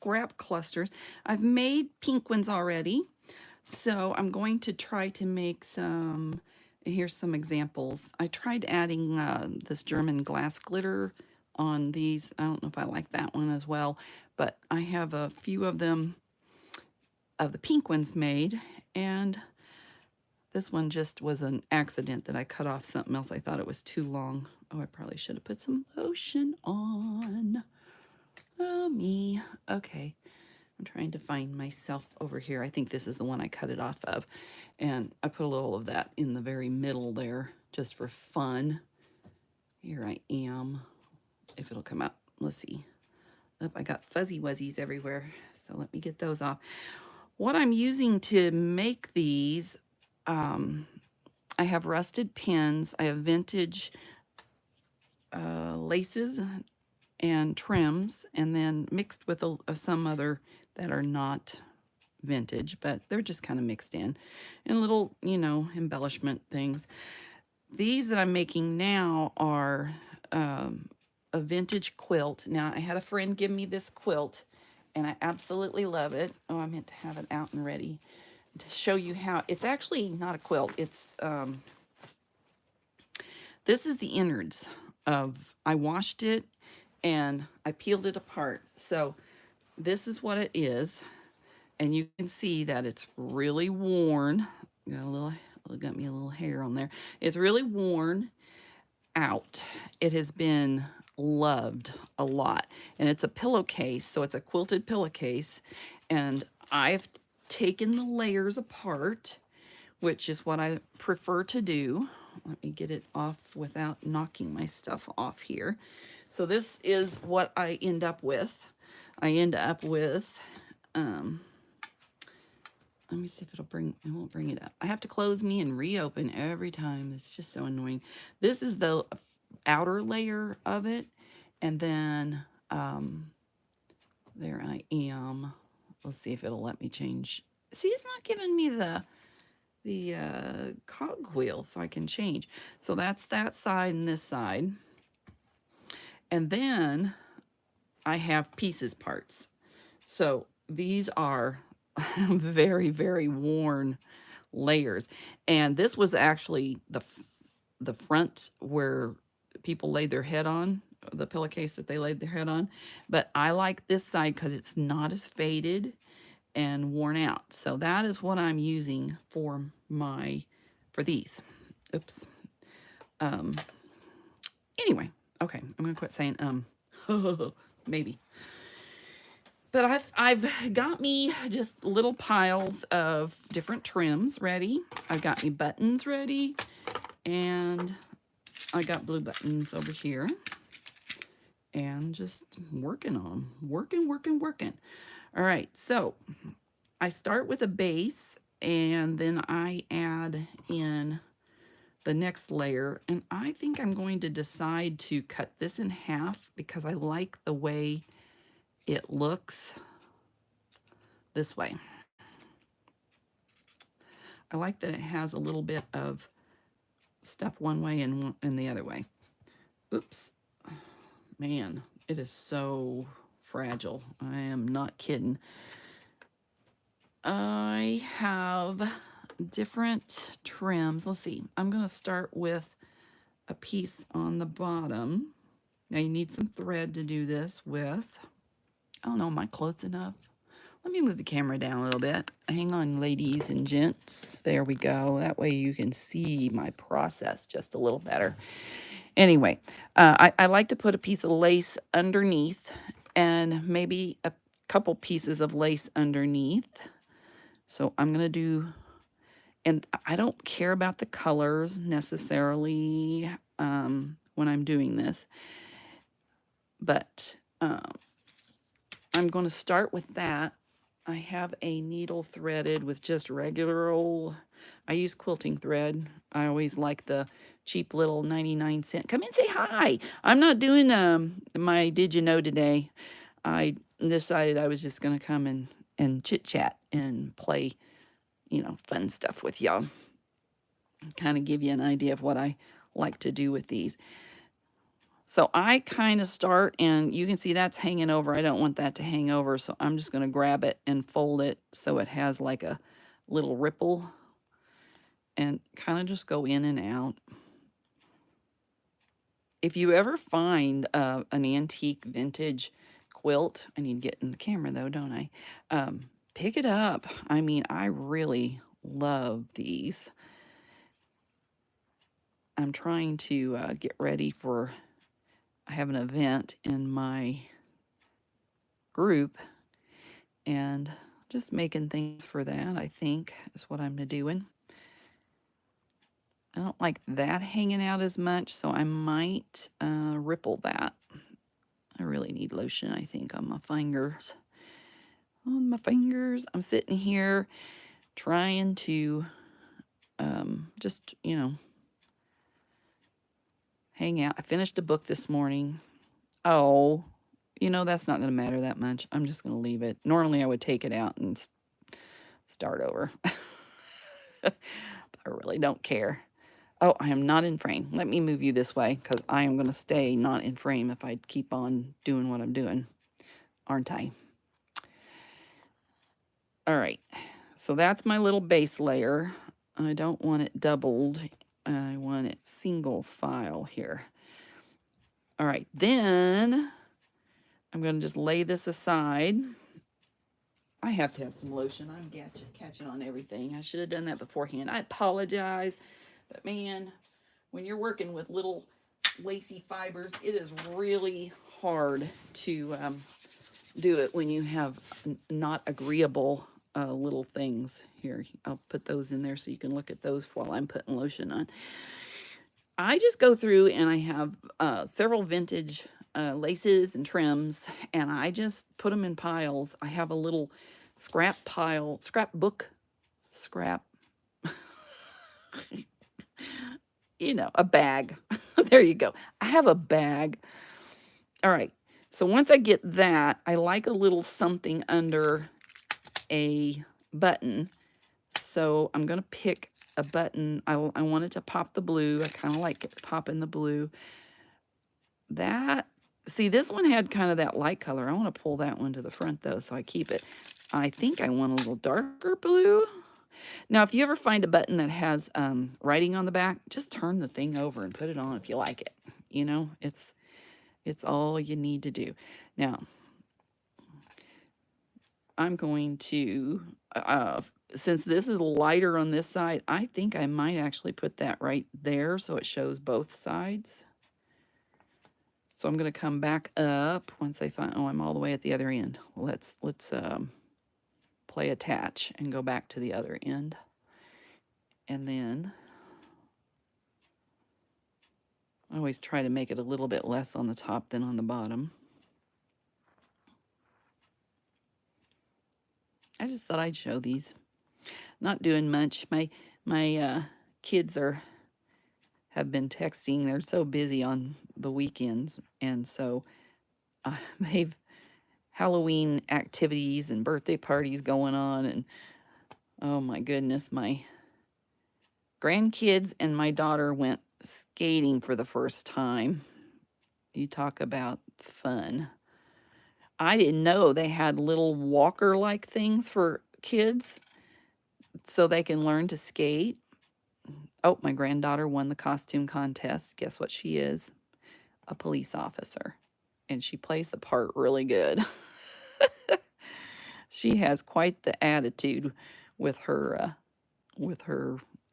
scrap clusters. I've made pink ones already, so I'm going to try to make some. Here's some examples. I tried adding this German glass glitter on these. I don't know if I like that one as well, but I have a few of them, of the pink ones made, and this one just was an accident that I cut off something else. I thought it was too long. Oh, I probably should have put some lotion on. Oh, me. Okay. I'm trying to find myself over here. I think this is the one I cut it off of. And I put a little of that in the very middle there just for fun. Here I am. If it'll come out. Let's see. Oh, I got fuzzy wuzzies everywhere. So let me get those off. What I'm using to make these, I have rusted pins. I have vintage laces and trims, and then mixed with some other that are not vintage, but they're just kind of mixed in, and little, embellishment things. These that I'm making now are a vintage quilt. Now, I had a friend give me this quilt, and I absolutely love it. Oh, I meant to have it out and ready to show you how. It's actually not a quilt. It's this is the innards of, I washed it and I peeled it apart. So this is what it is. And you can see that it's really worn. Got me a little hair on there. It's really worn out. It has been loved a lot. And it's a pillowcase, so it's a quilted pillowcase. And I've taken the layers apart, which is what I prefer to do. Let me get it off without knocking my stuff off here. So this is what I end up with. I end up with, let me see if it won't bring it up. I have to close me and reopen every time. It's just so annoying. This is the outer layer of it. And then, there I am. Let's see if it'll let me change. See, it's not giving me the cogwheel so I can change. So that's that side and this side. And then I have pieces parts. So these are very, very worn layers. And this was actually the front where people laid their head on, the pillowcase that they laid their head on. But I like this side because it's not as faded and worn out. So that is what I'm using for these. Oops. Anyway, okay, I'm gonna quit saying maybe. But I've got me just little piles of different trims ready. I've got me buttons ready, and I got blue buttons over here. And just working on them. Working. All right, so I start with a base, and then I add in the next layer, and I think I'm going to decide to cut this in half because I like the way it looks this way. I like that it has a little bit of stuff one way and the other way. Oops. Man, it is so fragile. I am not kidding. I have different trims. Let's see. I'm going to start with a piece on the bottom. Now you need some thread to do this with. I don't know, am I close enough? Let me move the camera down a little bit. Hang on, ladies and gents. There we go. That way you can see my process just a little better. Anyway, I like to put a piece of lace underneath and maybe a couple pieces of lace underneath. So I'm going to do, and I don't care about the colors necessarily when I'm doing this, but I'm going to start with that. I have a needle threaded with just regular old, I use quilting thread. I always like the cheap little 99-cent. Come in, say hi. I'm not doing my Did You Know today. I decided I was just going to come and chit-chat and play, fun stuff with y'all. Kind of give you an idea of what I like to do with these. So I kind of start, and you can see that's hanging over. I don't want that to hang over, so I'm just going to grab it and fold it so it has like a little ripple, and kind of just go in and out. If you ever find an antique vintage quilt, I need to get in the camera though, don't I? Pick it up. I mean, I really love these. I'm trying to get ready for, I have an event in my group, and just making things for that, I think, is what I'm doing. I don't like that hanging out as much, so I might ripple that. I really need lotion, I think, on my fingers. On my fingers. I'm sitting here trying to just, hang out. I finished a book this morning. Oh, that's not going to matter that much. I'm just going to leave it. Normally, I would take it out and start over. I really don't care. Oh, I am not in frame. Let me move you this way, because I am going to stay not in frame if I keep on doing what I'm doing, aren't I? All right, so that's my little base layer. I don't want it doubled. I want it single file here. All right, then I'm going to just lay this aside. I have to have some lotion. I'm catching on everything. I should have done that beforehand. I apologize, but man, when you're working with little lacy fibers, it is really hard to do it when you have not agreeable little things. Here, I'll put those in there so you can look at those while I'm putting lotion on. I just go through and I have several vintage laces and trims, and I just put them in piles. I have a little scrap pile, scrapbook, scrap, a bag. There you go. I have a bag. All right. So once I get that, I like a little something under a button. So I'm going to pick a button. I want it to pop the blue. I kind of like it popping the blue. See, this one had kind of that light color. I want to pull that one to the front though, so I keep it. I think I want a little darker blue. Now, if you ever find a button that has writing on the back, just turn the thing over and put it on if you like it. It's all you need to do. Now, I'm going to, since this is lighter on this side, I think I might actually put that right there so it shows both sides. So I'm going to come back up once I find, oh, I'm all the way at the other end. Let's play attach and go back to the other end. And then I always try to make it a little bit less on the top than on the bottom. I just thought I'd show these. Not doing much. My kids have been texting. They're so busy on the weekends, and so they've Halloween activities and birthday parties going on, and oh my goodness, my grandkids and my daughter went skating for the first time. You talk about fun. I didn't know they had little walker-like things for kids so they can learn to skate. Oh, my granddaughter won the costume contest. Guess what she is? A police officer. And she plays the part really good. She has quite the attitude with her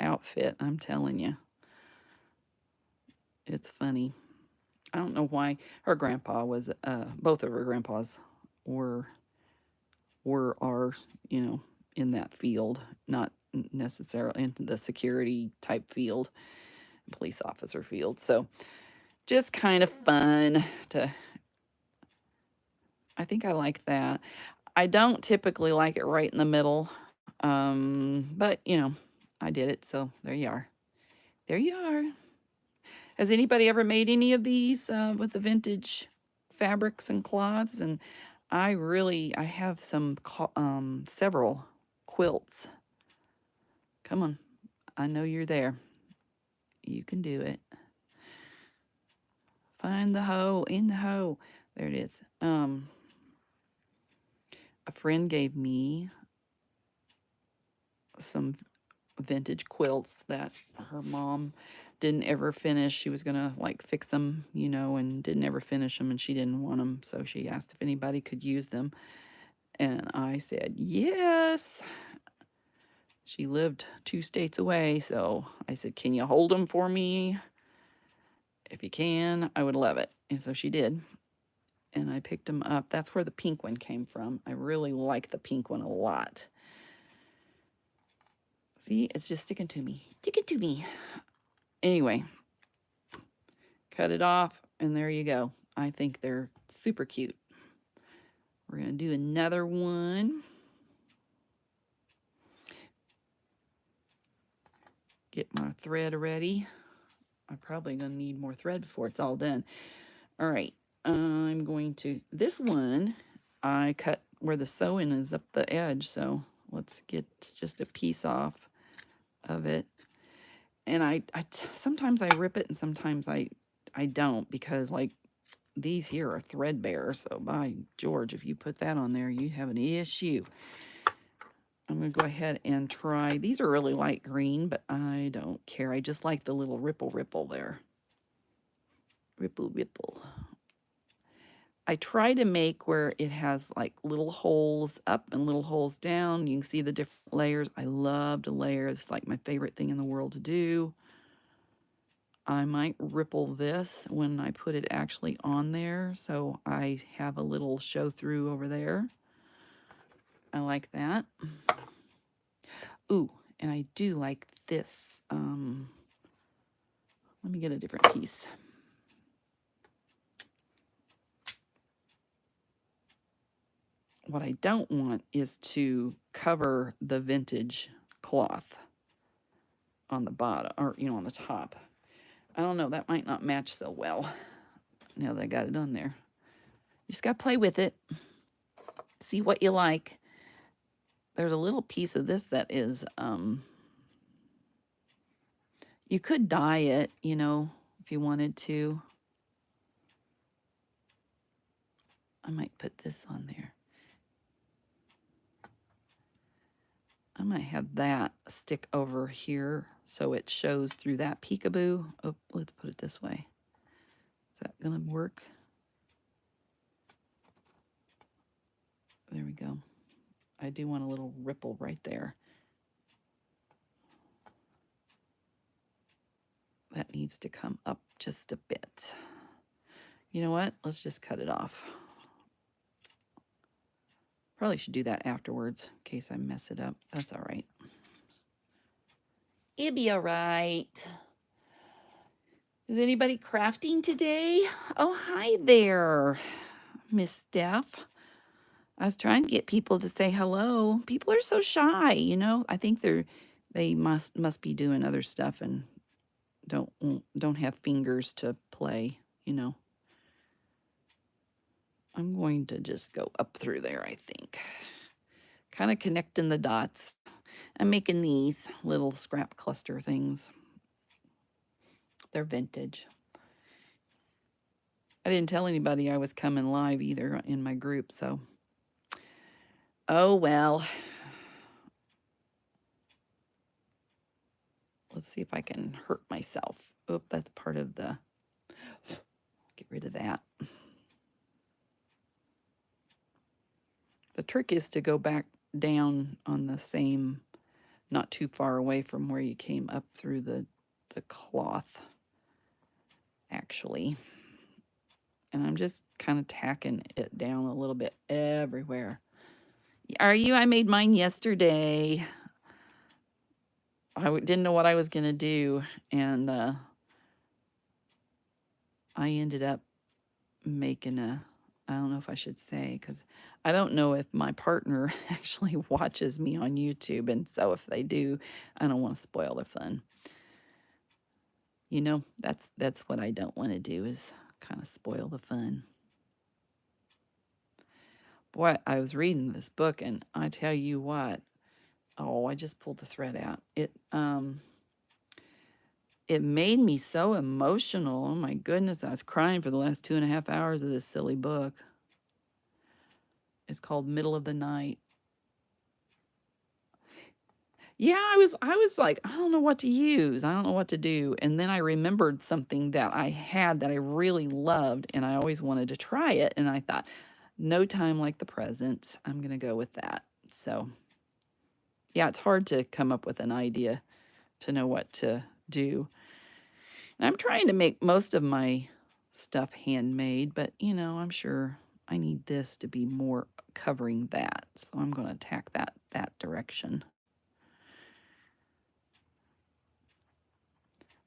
outfit, I'm telling you. It's funny. I don't know why her grandpa was both of her grandpas were in that field, not necessarily into the security type field, police officer field. So just kind of fun I think I like that. I don't typically like it right in the middle, but I did it, so there you are. There you are. Has anybody ever made any of these with the vintage fabrics and cloths? And I have several quilts. Come on. I know you're there. You can do it. Find the hoe in the hoe. There it is. A friend gave me some vintage quilts that her mom didn't ever finish. She was gonna like fix them, you know, and didn't ever finish them, and she didn't want them, so she asked if anybody could use them, and I said yes. She lived 2 states away, so I said, "Can you hold them for me? If you can, I would love it." And so she did, and I picked them up. That's where the pink one came from. I really like the pink one a lot. See, it's just sticking to me. Sticking to me. Anyway, cut it off, and there you go. I think they're super cute. We're going to do another one. Get my thread ready. I'm probably going to need more thread before it's all done. All right, I'm going to, this one, I cut where the sewing is up the edge, so let's get just a piece off of it. And sometimes I rip it and sometimes I don't, because like these here are threadbare, so by George, if you put that on there, you have an issue. I'm going to go ahead and try. These are really light green, but I don't care. I just like the little ripple there. Ripple, ripple. I try to make where it has like little holes up and little holes down. You can see the different layers. I love to layer. It's like my favorite thing in the world to do. I might ripple this when I put it actually on there, so I have a little show through over there. I like that. Ooh, and I do like this. Let me get a different piece. What I don't want is to cover the vintage cloth on the bottom, or, you know, on the top. I don't know, that might not match so well now that I got it on there. You just got to play with it. See what you like. There's a little piece of this that is, you could dye it, you know, if you wanted to. I might put this on there. I might have that stick over here so it shows through that peekaboo. Oh, let's put it this way. Is that gonna work? There we go. I do want a little ripple right there. That needs to come up just a bit. You know what? Let's just cut it off. Probably should do that afterwards in case I mess it up. That's all right. It'll be all right. Is anybody crafting today? Oh, hi there, Miss Steph. I was trying to get people to say hello. People are so shy, you know. I think they must be doing other stuff and don't have fingers to play, you know. I'm going to just go up through there, I think. Kind of connecting the dots. I'm making these little scrap cluster things. They're vintage. I didn't tell anybody I was coming live either in my group, so. Oh, well. Let's see if I can hurt myself. Oh, that's part of the, get rid of that. The trick is to go back down on the same, not too far away from where you came up through the cloth, actually. And I'm just kind of tacking it down a little bit everywhere. Are you? I made mine yesterday. I didn't know what I was going to do, and I ended up making a, I don't know if I should say, because I don't know if my partner actually watches me on YouTube, and so if they do, I don't want to spoil their fun. You know, that's what I don't want to do, is kind of spoil the fun. Boy, I was reading this book, and I tell you what, oh, I just pulled the thread out. it made me so emotional. Oh my goodness, I was crying for the last 2.5 hours of this silly book. It's called Middle of the Night. Yeah, I was like, I don't know what to use. I don't know what to do. And then I remembered something that I had that I really loved and I always wanted to try it. And I thought, no time like the present. I'm going to go with that. So, yeah, it's hard to come up with an idea to know what to do. And I'm trying to make most of my stuff handmade, but I'm sure I need this to be more covering that. So I'm going to attack that direction.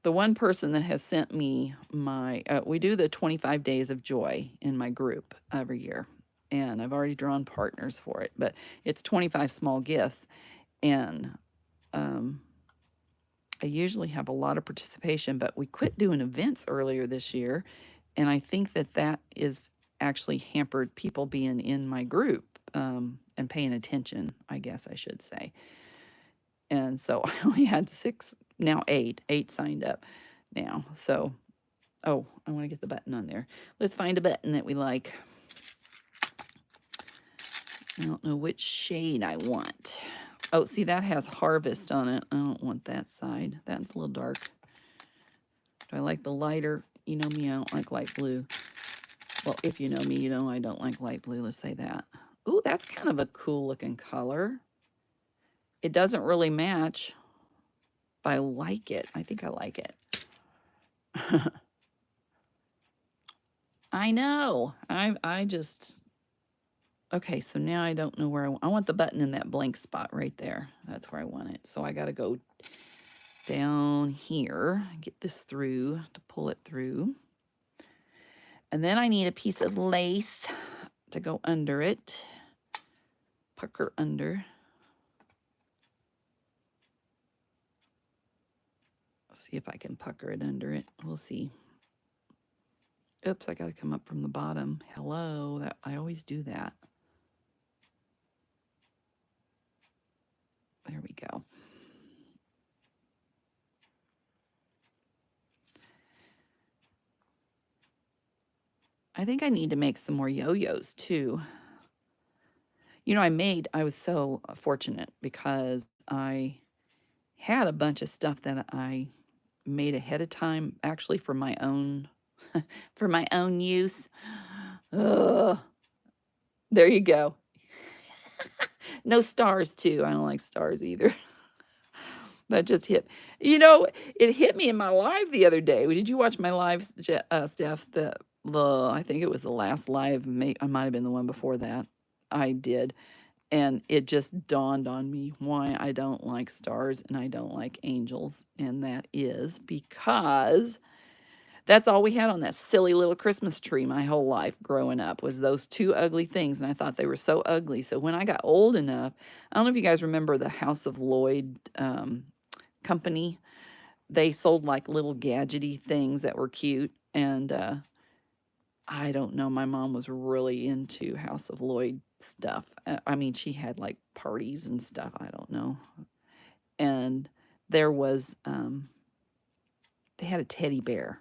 The one person that has sent me we do the 25 days of joy in my group every year. And I've already drawn partners for it, but it's 25 small gifts. And um, I usually have a lot of participation, but we quit doing events earlier this year. And I think that is actually hampered people being in my group and paying attention, I guess I should say. And so I only had 6, now 8 signed up now. So, oh, I want to get the button on there. Let's find a button that we like. I don't know which shade I want. Oh, see, that has harvest on it. I don't want that side. That's a little dark. Do I like the lighter? You know me, I don't like light blue. Well, if you know me, you know I don't like light blue. Let's say that. Ooh, that's kind of a cool looking color. It doesn't really match, but I like it. I think I like it. I know. I just... Okay, so now I don't know where I want the button in that blank spot right there. That's where I want it. So I got to go down here, get this through to pull it through. And then I need a piece of lace to go under it. Pucker under. See if I can pucker it under it. We'll see. Oops, I got to come up from the bottom. Hello, I always do that. There we go. I think I need to make some more yo-yos too. I was so fortunate because I had a bunch of stuff that I made ahead of time, actually for my own for my own use. Ugh. There you go. No stars too. I don't like stars either. That just hit. It hit me in my live the other day. Did you watch my live, Steph? I think it was the last live. I might have been the one before that. I did. And it just dawned on me why I don't like stars and I don't like angels. And that is because that's all we had on that silly little Christmas tree my whole life growing up, was those 2 ugly things. And I thought they were so ugly. So when I got old enough, I don't know if you guys remember the House of Lloyd company. They sold like little gadgety things that were cute. And I don't know, my mom was really into House of Lloyd stuff. I mean, she had like parties and stuff. I don't know. And there was, they had a teddy bear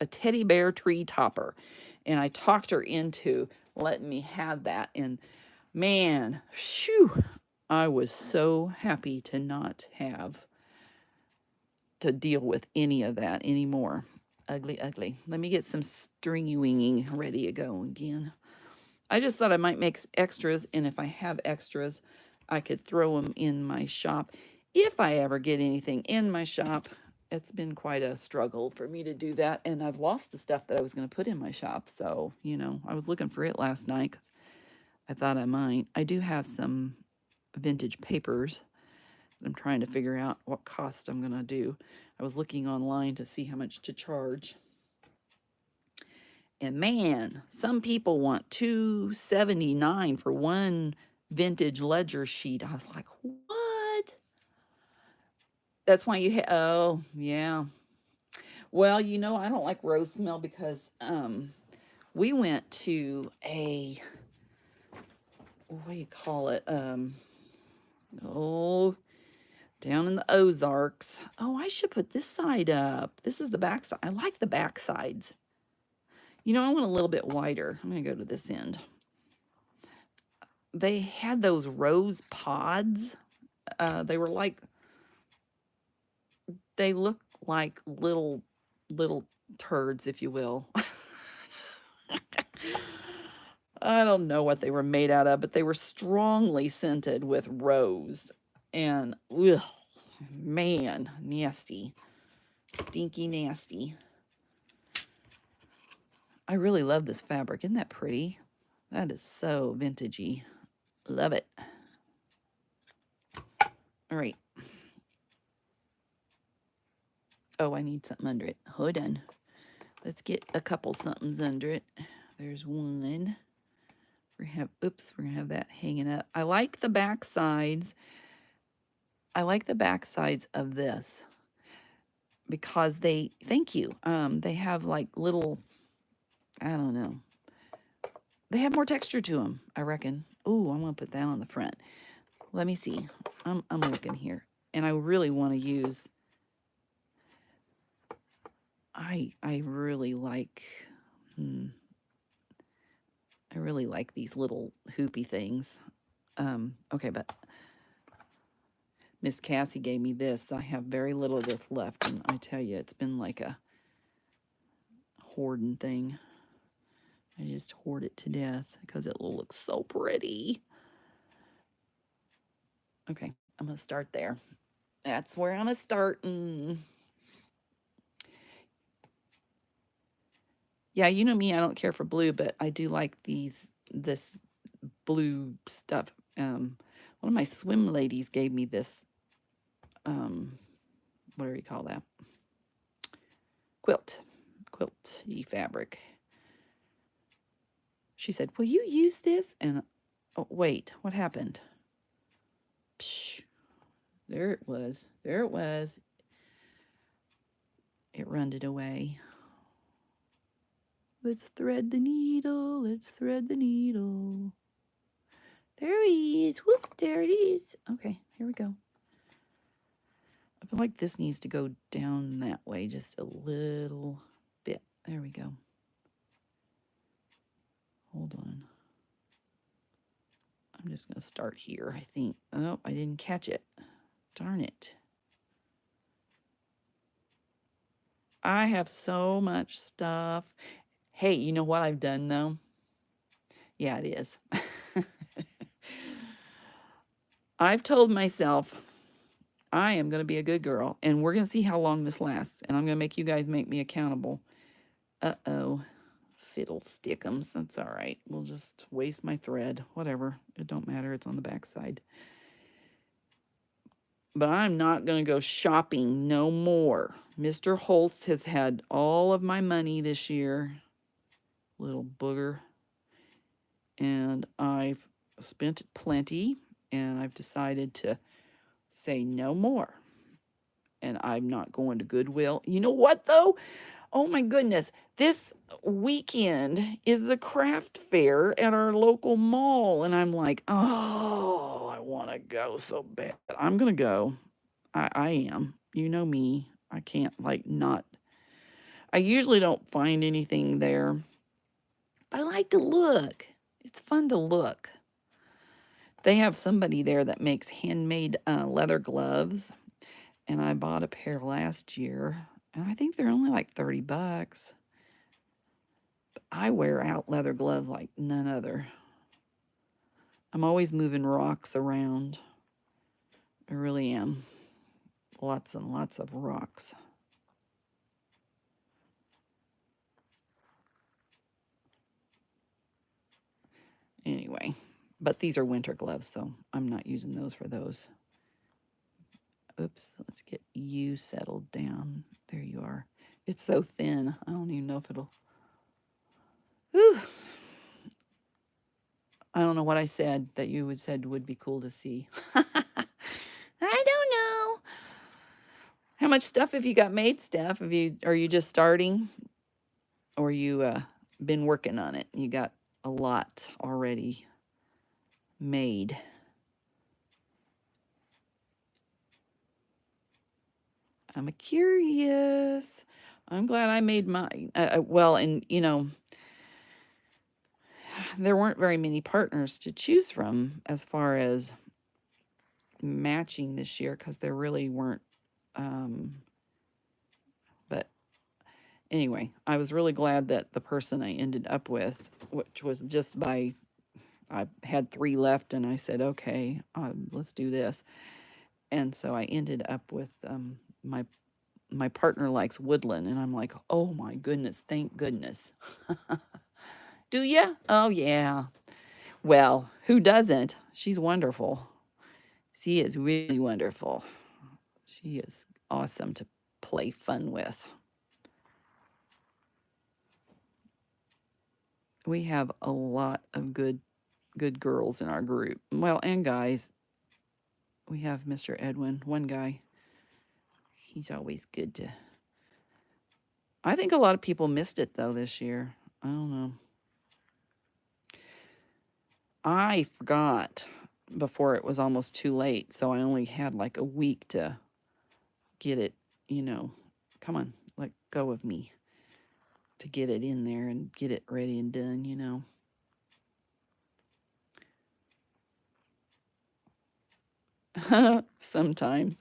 a teddy bear tree topper. And I talked her into letting me have that. And man, phew, I was so happy to not have to deal with any of that anymore. Ugly, ugly. Let me get some stringy winging ready to go again. I just thought I might make extras, and if I have extras, I could throw them in my shop. If I ever get anything in my shop, it's been quite a struggle for me to do that, and I've lost the stuff that I was going to put in my shop. So, I was looking for it last night because I thought I might. I do have some vintage papers that I'm trying to figure out what cost I'm going to do. I was looking online to see how much to charge. And man, some people want $279 for one vintage ledger sheet. I was like, what? That's why oh, yeah. Well, I don't like rose smell because we went to what do you call it? Oh, down in the Ozarks. Oh, I should put this side up. This is the back side. I like the back sides. You know, I want a little bit wider. I'm going to go to this end. They had those rose pods. They were like, they look like little turds, if you will. I don't know what they were made out of, but they were strongly scented with rose. And, ugh, man, nasty. Stinky nasty. I really love this fabric. Isn't that pretty? That is so vintagey. Love it. All right. Oh, I need something under it. Hold on. Let's get a couple somethings under it. There's one. We're gonna have that hanging up. I like the back sides. I like the back sides of this because they, thank you. They have like little, I don't know. They have more texture to them, I reckon. Ooh, I'm gonna put that on the front. Let me see. I'm looking here, and I really want to use. I really like. I really like these little hoopy things. Okay, but Miss Cassie gave me this. I have very little of this left, and I tell you, it's been like a hoarding thing. I just hoard it to death because it will look so pretty. Okay, I'm going to start there. That's where I'm going to start. Yeah, you know me, I don't care for blue, but I do like this blue stuff. One of my swim ladies gave me this, what do you call that? Quilty fabric. She said, will you use this? And, oh, wait, what happened? Psh, there it was. There it was. It runned away. Let's thread the needle. Let's thread the needle. There he is. Whoop, there it is. Okay, here we go. I feel like this needs to go down that way just a little bit. There we go. Hold on. I'm just going to start here, I think. Oh, I didn't catch it. Darn it. I have so much stuff. Hey, you know what I've done, though? Yeah, it is. I've told myself I am going to be a good girl, and we're going to see how long this lasts, and I'm going to make you guys make me accountable. Uh-oh. Fiddlestickums. That's all right. We'll just waste my thread. Whatever. It don't matter. It's on the back side. But I'm not going to go shopping no more. Mr. Holtz has had all of my money this year. Little booger. And I've spent plenty, and I've decided to say no more. And I'm not going to Goodwill. You know what, though? Oh, my goodness. This weekend is the craft fair at our local mall. And I'm like, oh, I want to go so bad. I'm going to go. I am. You know me. I can't, like, not. I usually don't find anything there. I like to look. It's fun to look. They have somebody there that makes handmade leather gloves. And I bought a pair last year. And I think they're only like $30. But I wear out leather gloves like none other. I'm always moving rocks around. I really am. Lots and lots of rocks. Anyway, but these are winter gloves, so I'm not using those for those. Oops, let's get you settled down. There you are. It's so thin. I don't even know if it'll... Whew. I don't know what I said that you said would be cool to see. I don't know. How much stuff have you got made, Steph? Are you just starting? Or you been working on it? You got a lot already made. I'm a curious. I'm glad I made mine. Well, and you know, there weren't very many partners to choose from as far as matching this year because there really weren't. But anyway, I was really glad that the person I ended up with, which was just by, I had 3 left and I said, okay, let's do this. And so I ended up with my partner likes woodland, and I'm like, oh my goodness, thank goodness. Do ya? Oh yeah. Well, who doesn't? She's wonderful. She is really wonderful. She is awesome to play fun with. We have a lot of good girls in our group. Well, and guys. We have Mr. Edwin, one guy. He's always good to. I think a lot of people missed it though this year. I don't know. I forgot before it was almost too late, so I only had like a week to get it, you know. Come on, let go of me. To get it in there and get it ready and done, you know. Sometimes.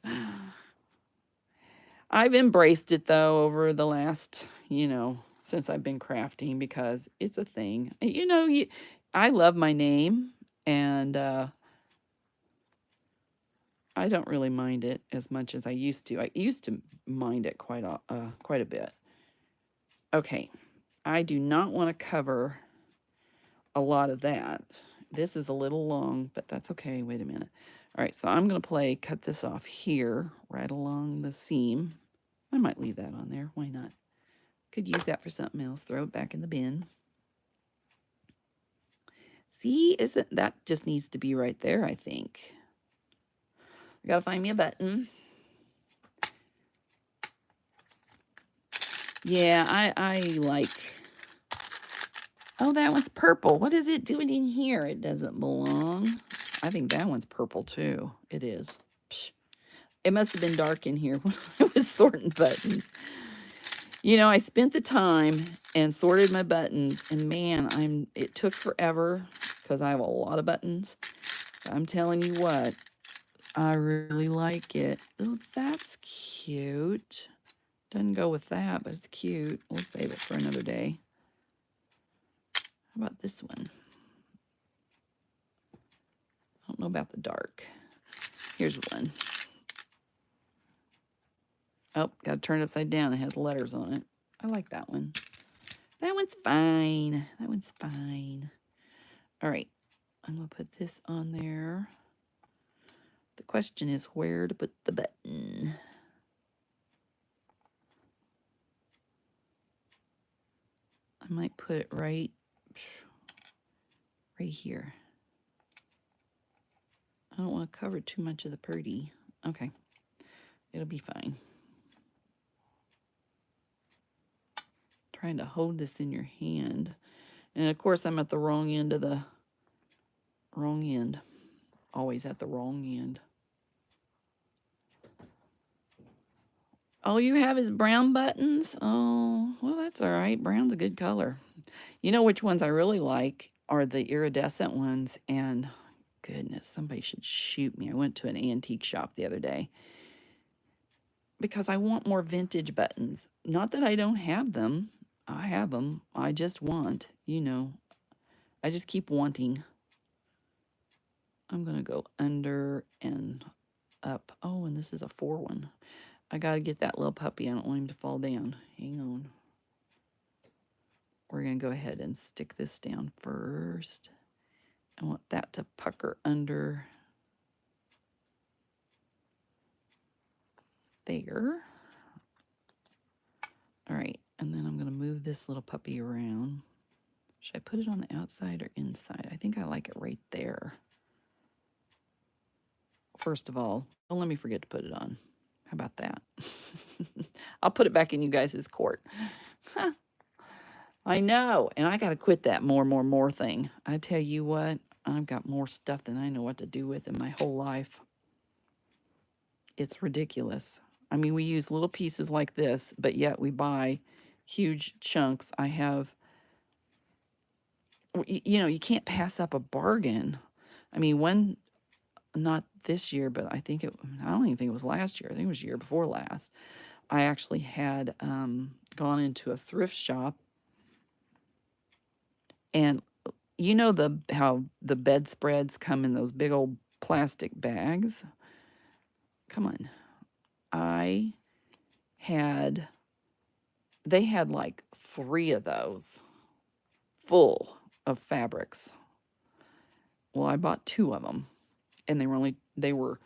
I've embraced it though over the last, you know, since I've been crafting because it's a thing. You know, I love my name and I don't really mind it as much as I used to. I used to mind it quite a bit. Okay, I do not want to cover a lot of that. This is a little long, but that's okay. Wait a minute. All right, so I'm going to cut this off here, right along the seam. I might leave that on there. Why not? Could use that for something else. Throw it back in the bin. See, isn't that just needs to be right there, I think. I gotta find me a button. Yeah, I like. Oh, that one's purple. What is it doing in here? It doesn't belong. I think that one's purple too. It is. Psh. It must have been dark in here when I was sorting buttons. You know, I spent the time and sorted my buttons, and man, it took forever because I have a lot of buttons. I'm telling you what, I really like it. Oh, that's cute. Doesn't go with that, but it's cute. We'll save it for another day. How about this one? I don't know about the dark. Here's one. Oh, got to turn it upside down. It has letters on it. I like that one. That one's fine. That one's fine. All right. I'm going to put this on there. The question is where to put the button. I might put it right here. I don't want to cover too much of the purdy. Okay. It'll be fine. Trying to hold this in your hand. And of course, I'm at the wrong end of the wrong end. Always at the wrong end. All you have is brown buttons? Oh, well, that's all right. Brown's a good color. You know which ones I really like are the iridescent ones. And goodness, somebody should shoot me. I went to an antique shop the other day because I want more vintage buttons. Not that I don't have them. I have them. I just want, you know, I just keep wanting. I'm going to go under and up. Oh, and this is a 4 one. I got to get that little puppy. I don't want him to fall down. Hang on. We're going to go ahead and stick this down first. I want that to pucker under there. All right, and then I'm going to move this little puppy around. Should I put it on the outside or inside? I think I like it right there. First of all, don't let me forget to put it on. How about that? I'll put it back in you guys' court. I know, and I got to quit that more thing. I tell you what, I've got more stuff than I know what to do with in my whole life. It's ridiculous. I mean, we use little pieces like this, but yet we buy huge chunks. I have, you know, you can't pass up a bargain. I mean, not this year, but I don't even think it was last year. I think it was year before last. I actually had gone into a thrift shop, and you know how the bedspreads come in those big old plastic bags? Come on. They had like 3 of those full of fabrics. Well, I bought 2 of them, and they were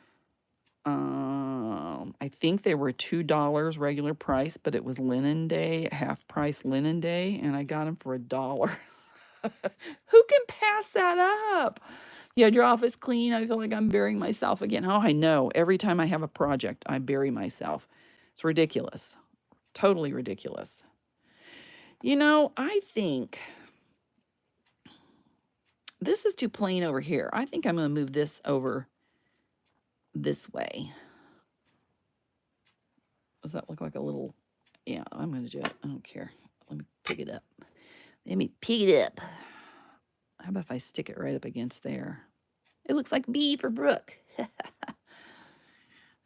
I think they were $2 regular price, but it was linen day, half price linen day, and I got them for $1. Who can pass that up? You had your office clean. I feel like I'm burying myself again. Oh, I know. Every time I have a project, I bury myself. It's ridiculous. Totally ridiculous. You know, I think this is too plain over here. I think I'm going to move this over this way. Does that look like a little... Yeah, I'm going to do it. I don't care. Let me pick it up. Let me pick it up. How about if I stick it right up against there? It looks like B for Brooke.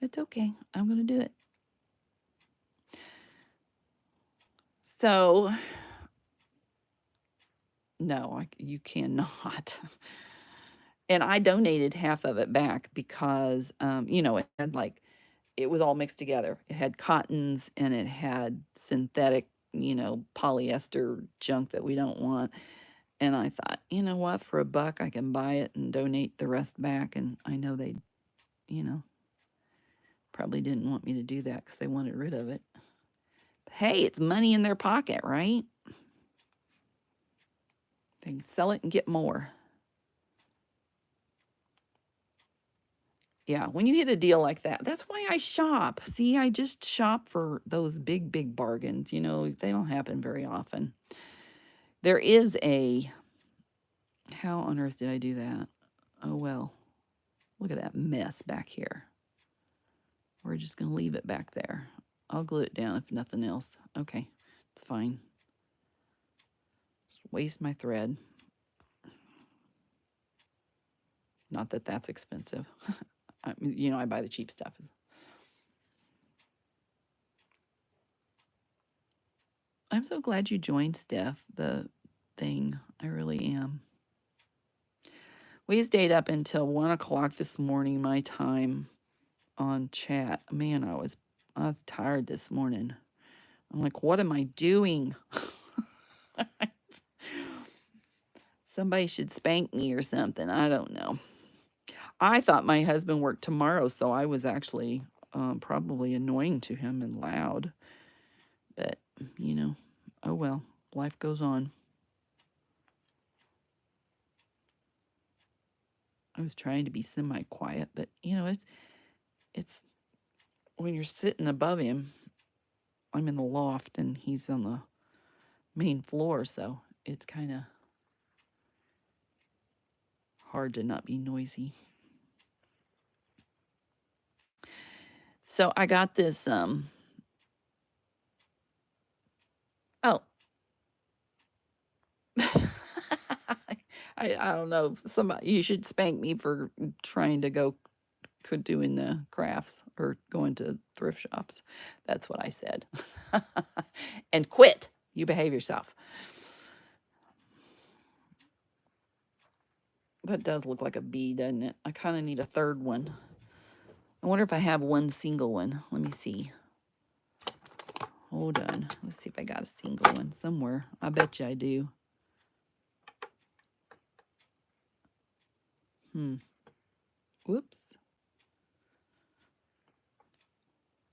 It's okay. I'm going to do it. So, no, you cannot. And I donated half of it back because, you know, it had it was all mixed together. It had cottons and it had synthetic, you know, polyester junk that we don't want. And I thought, you know what, for $1 I can buy it and donate the rest back. And I know they, you know, probably didn't want me to do that because they wanted rid of it. But hey, it's money in their pocket, right? They can sell it and get more. Yeah, when you hit a deal like that, that's why I shop. See, I just shop for those big, big bargains. You know, they don't happen very often. There is how on earth did I do that? Oh, well, look at that mess back here. We're just going to leave it back there. I'll glue it down if nothing else. Okay, it's fine. Just waste my thread. Not that that's expensive. You know, I buy the cheap stuff. I'm so glad you joined, Steph, the thing. I really am. We stayed up until 1 o'clock this morning, my time, on chat. Man, I was tired this morning. I'm like, what am I doing? Somebody should spank me or something. I don't know. I thought my husband worked tomorrow, so I was actually probably annoying to him and loud. But, you know, oh well, life goes on. I was trying to be semi-quiet, but, you know, it's when you're sitting above him, I'm in the loft and he's on the main floor, so it's kind of hard to not be noisy. So I got this, oh. I don't know. Somebody, you should spank me for trying to go doing the crafts or going to thrift shops. That's what I said. And quit. You behave yourself. That does look like a bee, doesn't it? I kind of need a third one. I wonder if I have one single one. Let me see. Hold on. Let's see if I got a single one somewhere. I bet you I do. Whoops.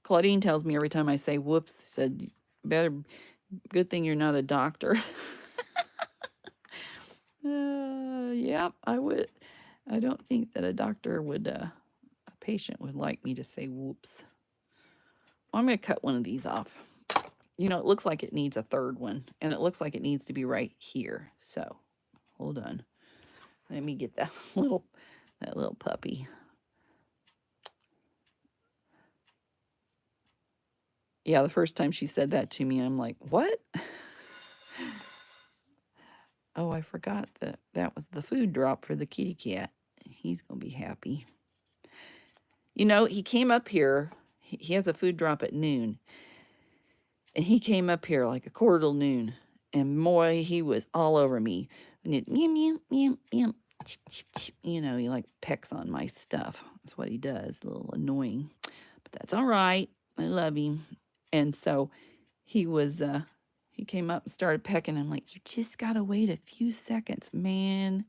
Claudine tells me every time I say whoops, said, good thing you're not a doctor. Yeah, I would. I don't think that a doctor would, a patient would like me to say whoops. I'm going to cut one of these off. You know, it looks like it needs a third one, and it looks like it needs to be right here. So, hold on. Let me get that little puppy. Yeah, the first time she said that to me, I'm like, what? Oh, I forgot that that was the food drop for the kitty cat. He's going to be happy. You know, he came up here. He has a food drop at noon. And he came up here like a quarter till noon. And boy, he was all over me. And it, meow, meow, meow, meow. You know, he like pecks on my stuff. That's what he does. A little annoying. But that's all right. I love him. And so he was, he came up and started pecking. I'm like, you just got to wait a few seconds, man.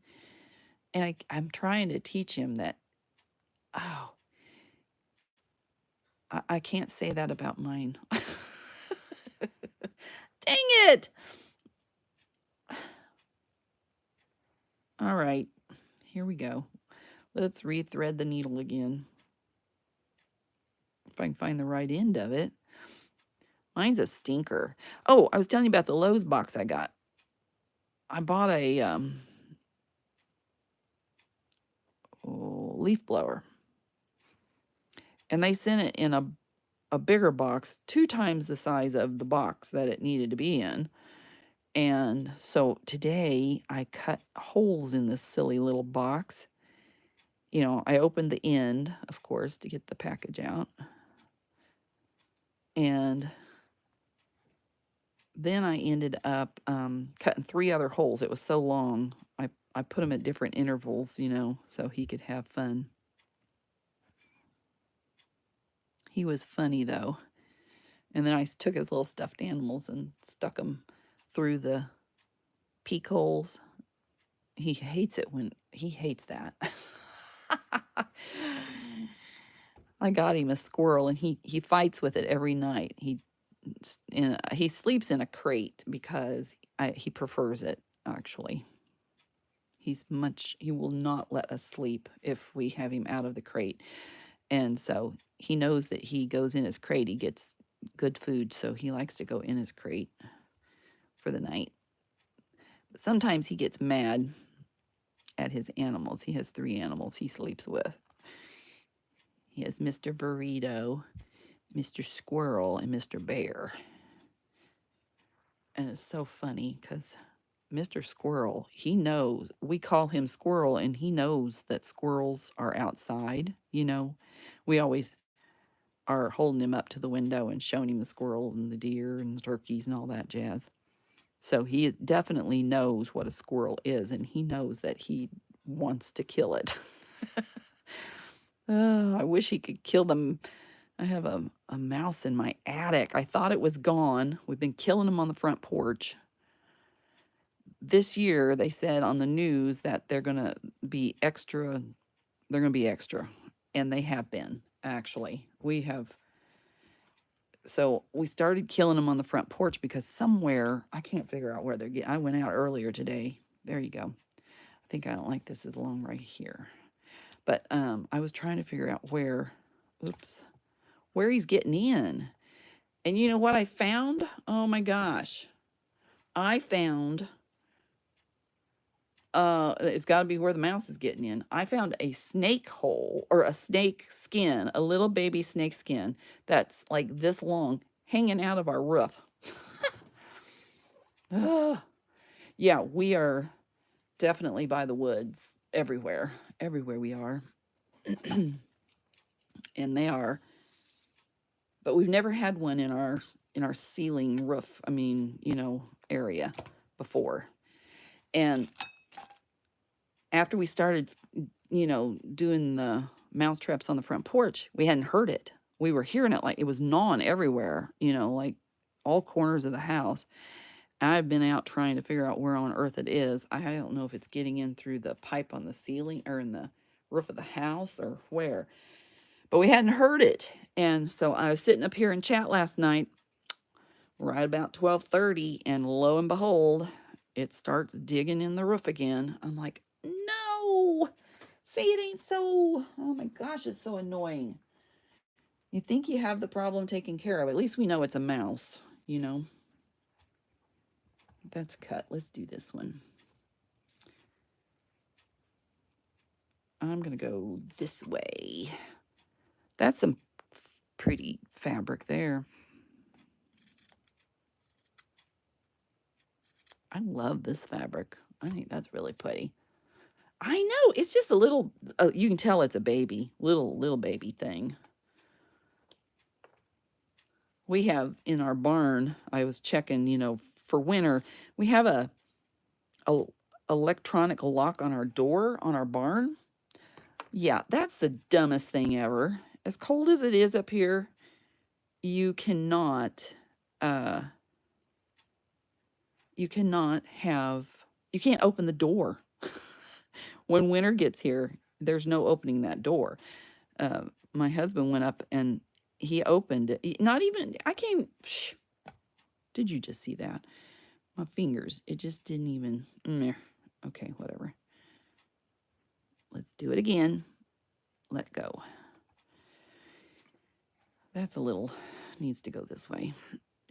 And I'm trying to teach him that, oh, I can't say that about mine. Dang it. All right, here we go. Let's rethread the needle again. If I can find the right end of it. Mine's a stinker. Oh, I was telling you about the Lowe's box I got. I bought a leaf blower. And they sent it in a bigger box, 2 times the size of the box that it needed to be in. And so today I cut holes in this silly little box. You know, I opened the end, of course, to get the package out. And then I ended up cutting 3 other holes. It was so long. I put them at different intervals, you know, so he could have fun. He was funny, though. And then I took his little stuffed animals and stuck them through the peek holes. He hates it when he hates that. I got him a squirrel, and he fights with it every night. He sleeps in a crate because he prefers it, actually. He will not let us sleep if we have him out of the crate. And so he knows that he goes in his crate, he gets good food, so he likes to go in his crate for the night. But sometimes he gets mad at his animals. He has 3 animals he sleeps with. He has Mr. Burrito, Mr. Squirrel, and Mr. Bear. And it's so funny because Mr. Squirrel, he knows, we call him Squirrel, and he knows that squirrels are outside. You know, we always are holding him up to the window and showing him the squirrel and the deer and the turkeys and all that jazz. So he definitely knows what a squirrel is, and he knows that he wants to kill it. Oh, I wish he could kill them. I have a mouse in my attic. I thought it was gone. We've been killing them on the front porch. This year, they said on the news that they're going to be extra. They're going to be extra. And they have been, actually. So we started killing them on the front porch because somewhere, I can't figure out where they're getting. I went out earlier today. There you go. I think I don't like this as long right here. But I was trying to figure out where he's getting in. And you know what I found? Oh my gosh. I found, it's got to be where the mouse is getting in. I found a snake hole, or a snake skin, a little baby snake skin that's like this long hanging out of our roof. Yeah, we are definitely by the woods everywhere we are. And they are, but we've never had one in our ceiling roof, I mean, you know, area before. And after we started, you know, doing the mouse traps on the front porch, we hadn't heard it. We were hearing it like it was gnawing everywhere, you know, like all corners of the house. I've been out trying to figure out where on earth it is. I don't know if it's getting in through the pipe on the ceiling or in the roof of the house or where, but we hadn't heard it. And so I was sitting up here in chat last night, right about 12:30, and lo and behold, it starts digging in the roof again. I'm like, no, see, it ain't so, oh my gosh, it's so annoying. You think you have the problem taken care of. At least we know it's a mouse, you know. That's cut. Let's do this one. I'm going to go this way. That's some pretty fabric there. I love this fabric. I think that's really pretty. I know, it's just a little, you can tell it's a baby, little baby thing. We have in our barn, I was checking, for winter, we have a electronic lock on our door on our barn. Yeah, that's the dumbest thing ever. As cold as it is up here, you cannot uh you cannot have you can't open the door. When winter gets here, there's no opening that door. My husband went up and he opened it. Not even I came. Shh, did you just see that? My fingers. It just didn't even. Meh. Okay, whatever. Let's do it again. Let go. That's a little. Needs to go this way.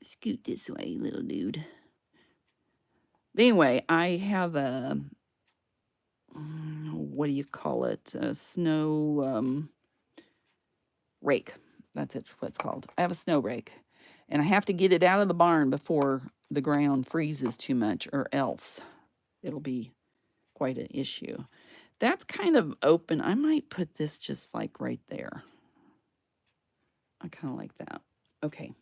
Scoot this way, little dude. But anyway, I have a. What do you call it? A snow rake. That's what it's called. I have a snow rake. And I have to get it out of the barn before the ground freezes too much, or else it'll be quite an issue. That's kind of open. I might put this just like right there. I kind of like that. Okay.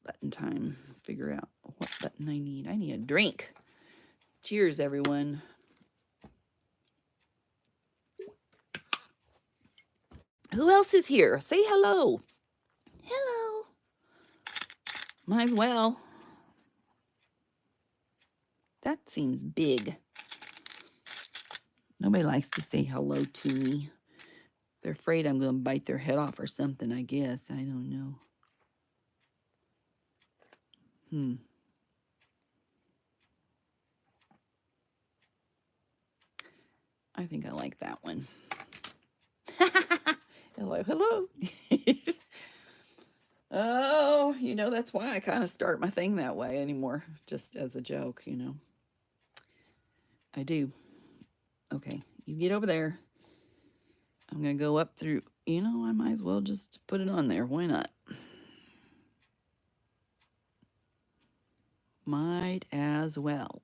Button time. Figure out what button I need. I need a drink. Cheers, everyone. Who else is here? Say hello. Hello. Might as well. That seems big. Nobody likes to say hello to me. They're afraid I'm going to bite their head off or something, I guess. I don't know. I think I like that one. Hello, hello. Oh, that's why I kind of start my thing that way anymore, just as a joke, I do. Okay, you get over there. I'm going to go up through, I might as well just put it on there. Why not? Might as well.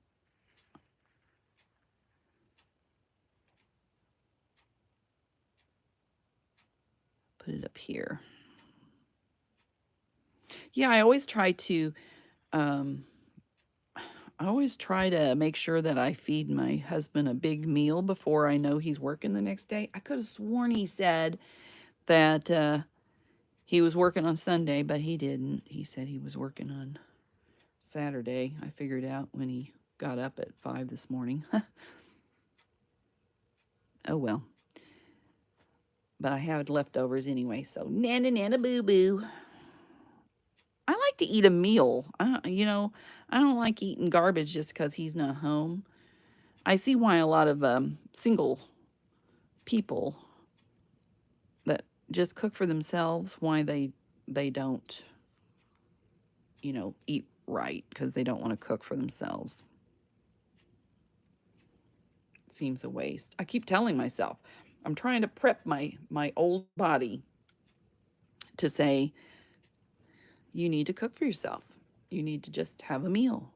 Put it up here. Yeah, I always try to make sure that I feed my husband a big meal before I know he's working the next day. I could have sworn he said that he was working on Sunday, but he didn't. He said he was working on Saturday. I figured out when he got up at 5 this morning. Oh, well. But I had leftovers anyway, so nana boo-boo. I like to eat a meal. I don't like eating garbage just because he's not home. I see why a lot of single people that just cook for themselves, why they don't, eat right, because they don't want to cook for themselves. It seems a waste. I keep telling myself, I'm trying to prep my old body to say, you need to cook for yourself. You need to just have a meal.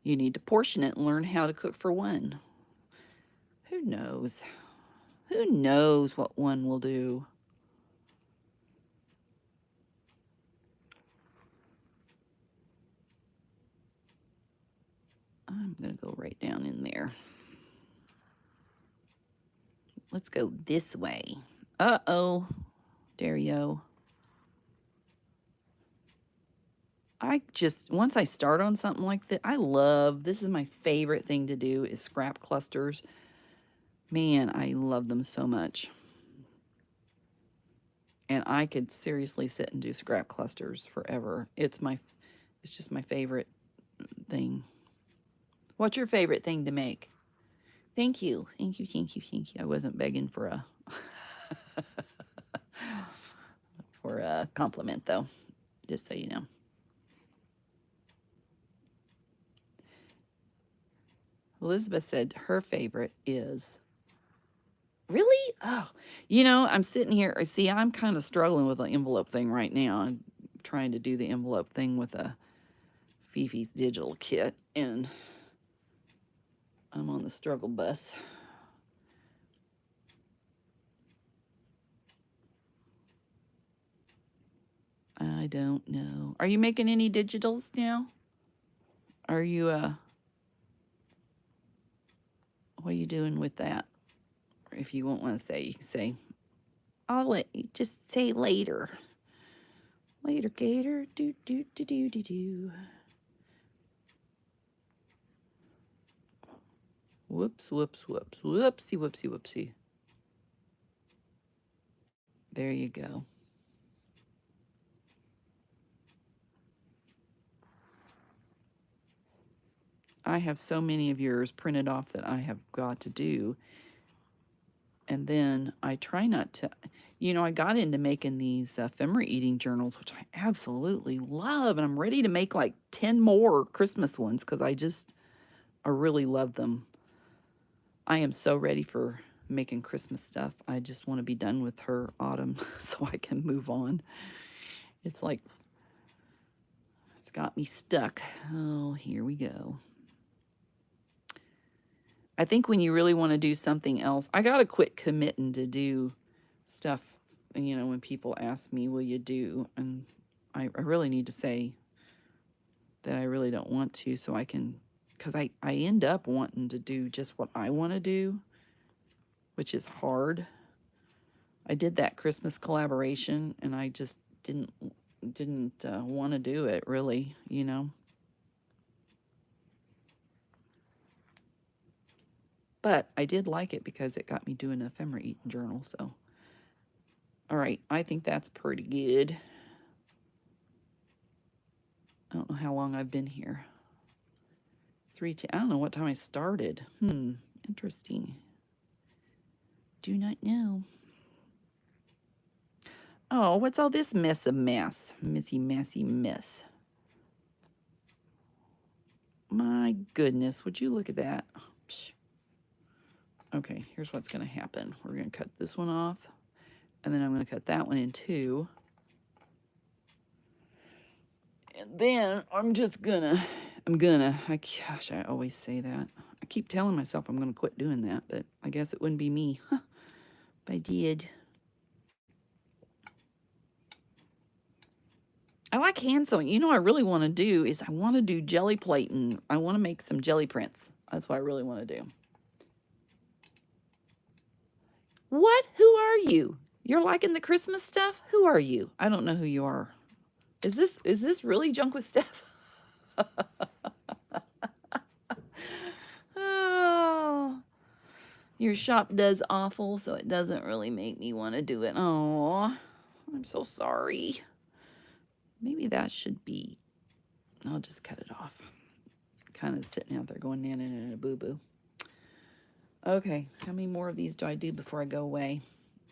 You need to portion it and learn how to cook for one. Who knows? Who knows what one will do? I'm going to go right down in there. Let's go this way. Uh-oh. Dario. Once I start on something like that, this is my favorite thing to do is scrap clusters. Man, I love them so much. And I could seriously sit and do scrap clusters forever. It's just my favorite thing. What's your favorite thing to make? Thank you. Thank you, thank you, thank you. I wasn't begging for a for a compliment though, just so you know. Elizabeth said her favorite is really? Oh, I'm sitting here. See, I'm kind of struggling with the envelope thing right now. I'm trying to do the envelope thing with a Fifi's digital kit, and I'm on the struggle bus. I don't know. Are you making any digitals now? Are you, what are you doing with that? Or if you won't want to say, you can say, I'll let you just say later. Later, Gator. Do, do, do, do, do, do. Whoops, whoops, whoops. Whoopsie, whoopsie, whoopsie. There you go. I have so many of yours printed off that I have got to do. And then I try not to, you know, I got into making these ephemera eating journals, which I absolutely love. And I'm ready to make like 10 more Christmas ones because I really love them. I am so ready for making Christmas stuff. I just want to be done with her autumn so I can move on. It's like, it's got me stuck. Oh, here we go. I think when you really want to do something else, I got to quit committing to do stuff, you know, when people ask me, will you do? And I really need to say that I really don't want to, so I can, because I end up wanting to do just what I want to do, which is hard. I did that Christmas collaboration, and I just didn't want to do it, really, you know. But I did like it because it got me doing an ephemera eating journal, so. All right, I think that's pretty good. I don't know how long I've been here. I don't know what time I started. Interesting. Do not know. Oh, what's all this mess of mess? Messy, messy mess. My goodness, would you look at that? Psh. Okay, here's what's going to happen. We're going to cut this one off, and then I'm going to cut that one in two. And then I'm just gonna, gosh, I always say that. I keep telling myself I'm gonna quit doing that, but I guess it wouldn't be me if I did. I like hand sewing. You know what I really want to do is I want to do jelly plating. I want to make some jelly prints. That's what I really want to do. What? Who are you? You're liking the Christmas stuff? Who are you? I don't know who you are. Is this really Junk with Steph? Oh, your shop does awful, so it doesn't really make me want to do it. Oh, I'm so sorry. Maybe that should be, I'll just cut it off. Kind of sitting out there going nana nana boo boo. Okay, how many more of these do I do before I go away?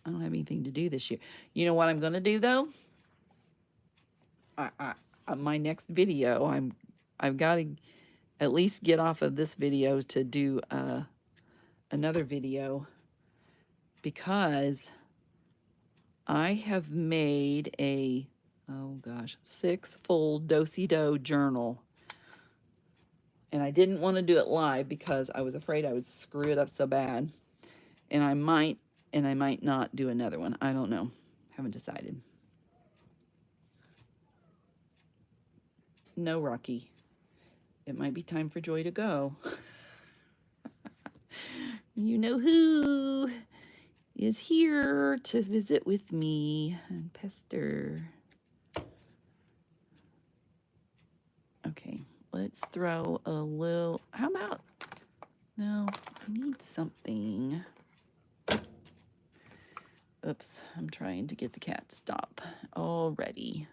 I don't have anything to do this year. You know what I'm going to do though? My next video, I've got to at least get off of this video to do another video, because I have made a, oh gosh, 6-fold do-si-do journal. And I didn't want to do it live because I was afraid I would screw it up so bad. And I might not do another one. I don't know. Haven't decided. No, Rocky. It might be time for Joy to go. You know who is here to visit with me and pester. Okay, let's throw a little, how about, no, I need something. Oops, I'm trying to get the cat to stop already.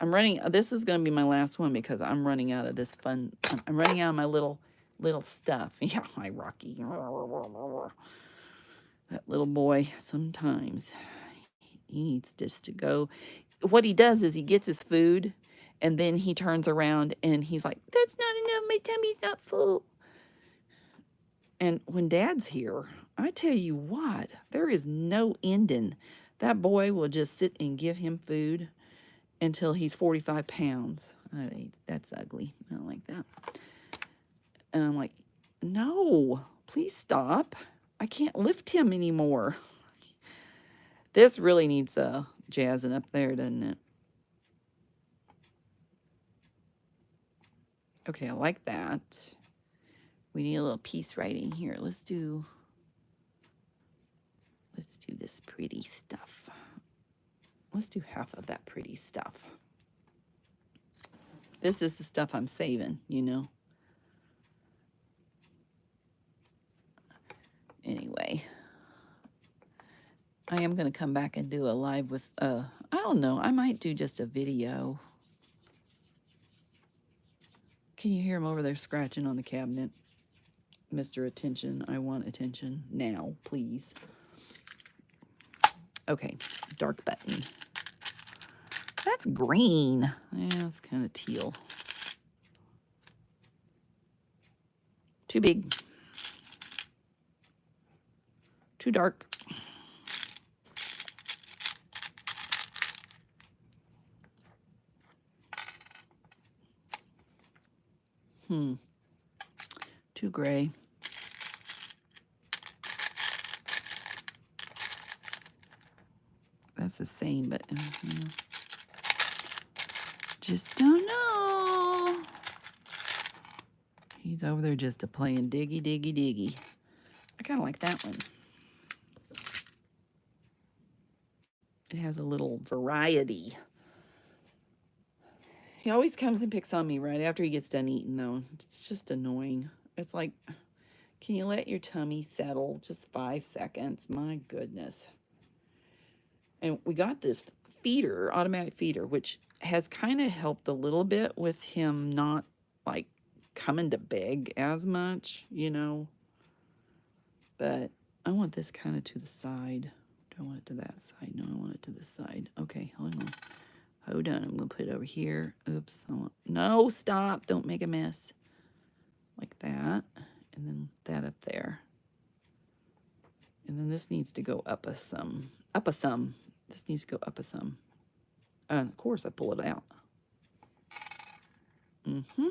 I'm running, this is going to be my last one because I'm running out of this fun, I'm running out of my little stuff. Yeah, my Rocky. That little boy, sometimes he needs just to go. What he does is he gets his food, and then he turns around and he's like, that's not enough, my tummy's not full. And when Dad's here, I tell you what, there is no ending. That boy will just sit and give him food. until he's 45 pounds. That's ugly. I don't like that. And I'm like, no, please stop. I can't lift him anymore. This really needs jazzing up there, doesn't it? Okay, I like that. We need a little piece writing here. Let's do this pretty stuff. Let's do half of that pretty stuff. This is the stuff I'm saving, you know. Anyway, I am going to come back and do a live with, I don't know, I might do just a video. Can you hear him over there scratching on the cabinet? Mr. Attention, I want attention now, please. Okay, dark button. That's green. Yeah, it's kind of teal. Too big. Too dark. Too gray. That's the same, but just don't know. He's over there just playing diggy, diggy, diggy. I kind of like that one. It has a little variety. He always comes and picks on me right after he gets done eating, though. It's just annoying. It's like, can you let your tummy settle just 5 seconds? My goodness. And we got this feeder, automatic feeder, which has kind of helped a little bit with him not, like, coming to beg as much, you know. But I want this kind of to the side. Do I want it to that side? No, I want it to the side. Okay, hold on. Hold on. I'm going to put it over here. Oops. No, stop. Don't make a mess. Like that. And then that up there. And then this needs to go up a some. Up a some. This needs to go up a some. And of course, I pull it out. Mm-hmm.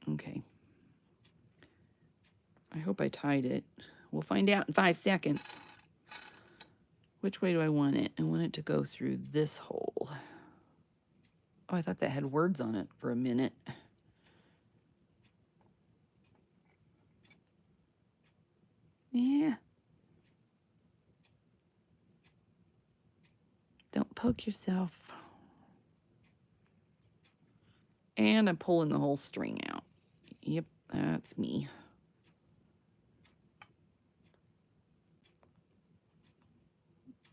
Okay. I hope I tied it. We'll find out in 5 seconds. Which way do I want it? I want it to go through this hole. Oh, I thought that had words on it for a minute. Yeah. Don't poke yourself. And I'm pulling the whole string out. Yep, that's me.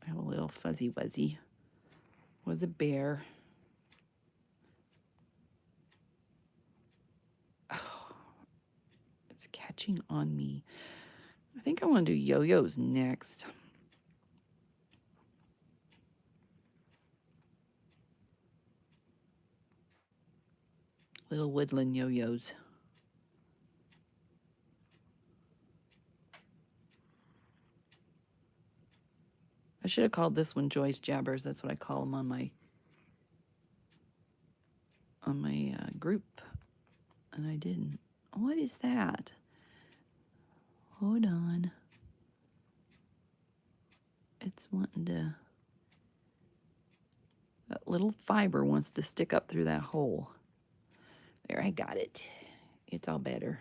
I have a little fuzzy wuzzy. Was a bear. Oh, it's catching on me. I think I want to do yo-yos next. Little woodland yo-yos. I should have called this one Joy's Jabbers. That's what I call them on my group, and I didn't. What is that? Hold on. It's wanting to. That little fiber wants to stick up through that hole. There, I got it. It's all better.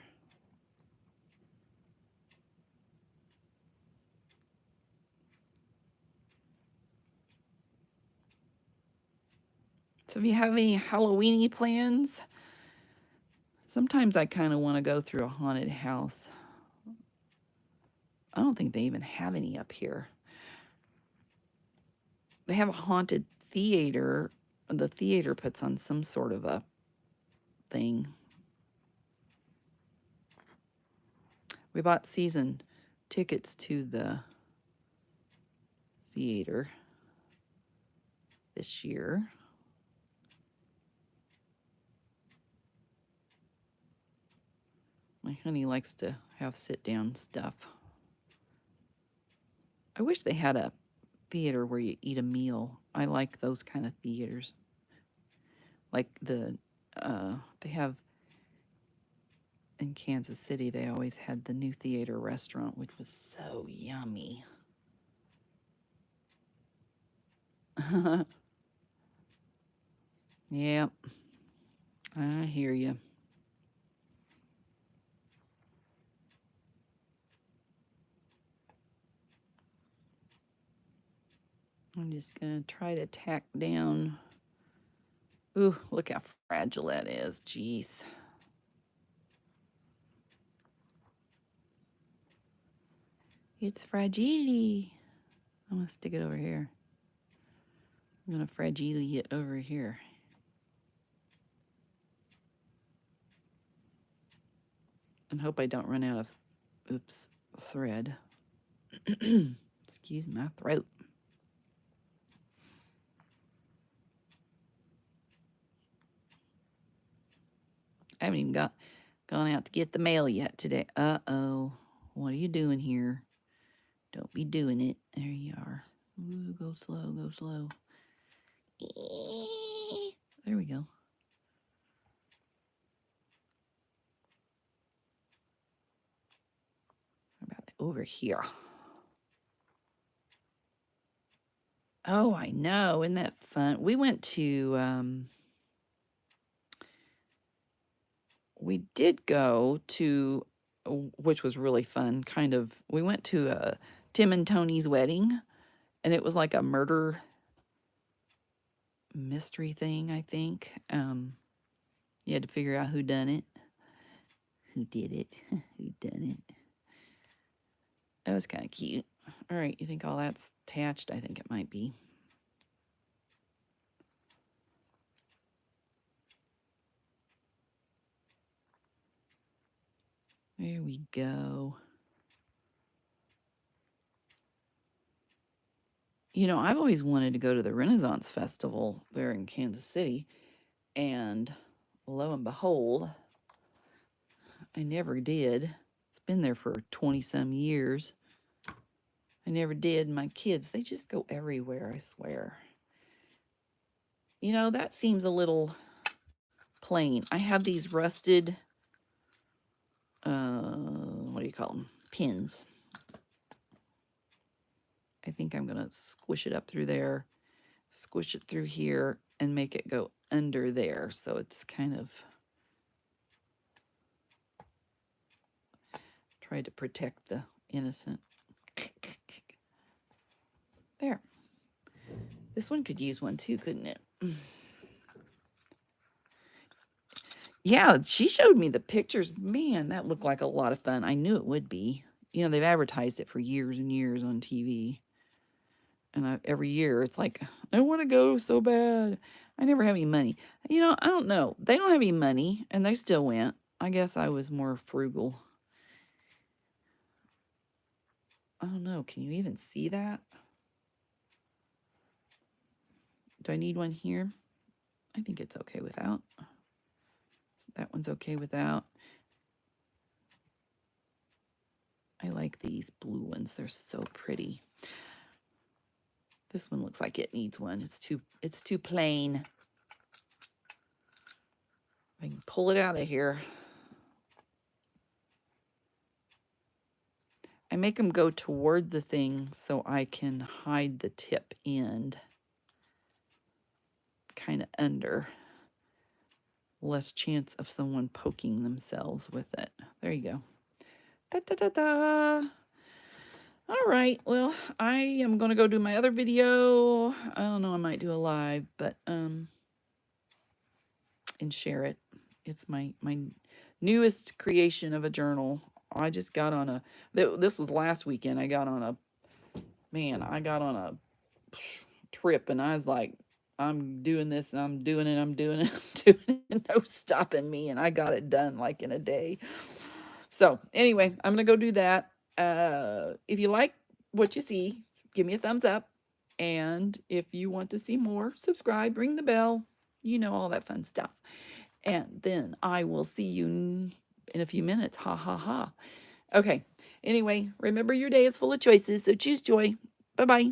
So if you have any Halloweeny plans, sometimes I kind of want to go through a haunted house. I don't think they even have any up here. They have a haunted theater. The theater puts on some sort of a thing. We bought season tickets to the theater this year. My honey likes to have sit-down stuff. I wish they had a theater where you eat a meal. I like those kind of theaters. Like they have in Kansas City, they always had the New Theater restaurant, which was so yummy. Yep, I hear you. I'm just going to try to tack down. Ooh, look how fragile that is. Jeez. It's fragile. I'm going to stick it over here. I'm going to fragile it over here. And hope I don't run out of, oops, thread. Excuse my throat. I haven't even gone out to get the mail yet today. Uh-oh. What are you doing here? Don't be doing it. There you are. Ooh, go slow, go slow. There we go. How about over here? Oh, I know. Isn't that fun? We went to, we did go to, which was really fun, kind of, we went to Tim and Tony's wedding, and it was like a murder mystery thing, I think. You had to figure out who done it. Who did it? Who done it? That was kind of cute. All right, you think all that's attached? I think it might be. There we go. You know, I've always wanted to go to the Renaissance Festival there in Kansas City, and lo and behold, I never did. It's been there for 20-some years. I never did. My kids, they just go everywhere, I swear. You know, that seems a little plain. I have these rusted, what do you call them? Pins. I think I'm going to squish it up through there, squish it through here, and make it go under there. So it's kind of, try to protect the innocent. There. This one could use one too, couldn't it? Yeah, she showed me the pictures. Man, that looked like a lot of fun. I knew it would be. You know, they've advertised it for years and years on TV. And every year it's like, I want to go so bad. I never have any money. You know, I don't know. They don't have any money, and they still went. I guess I was more frugal. I don't know. Can you even see that? Do I need one here? I think it's okay without. That one's okay without. I like these blue ones. They're so pretty. This one looks like it needs one. It's too plain. I can pull it out of here. I make them go toward the thing so I can hide the tip end kind of under. Less chance of someone poking themselves with it. There you go. Da, da, da, da. All right, well, I am going to go do my other video. I don't know, I might do a live, but, and share it. It's my newest creation of a journal. I just got on this was last weekend. I got on a trip, and I was like, I'm doing this, and I'm doing it, I'm doing it, no stopping me, and I got it done like in a day. So anyway, I'm gonna go do that. If you like what you see, give me a thumbs up, and if you want to see more, subscribe, ring the bell, you know, all that fun stuff. And then I will see you in a few minutes. Ha ha ha. Okay. Anyway, remember your day is full of choices, so choose joy. Bye bye.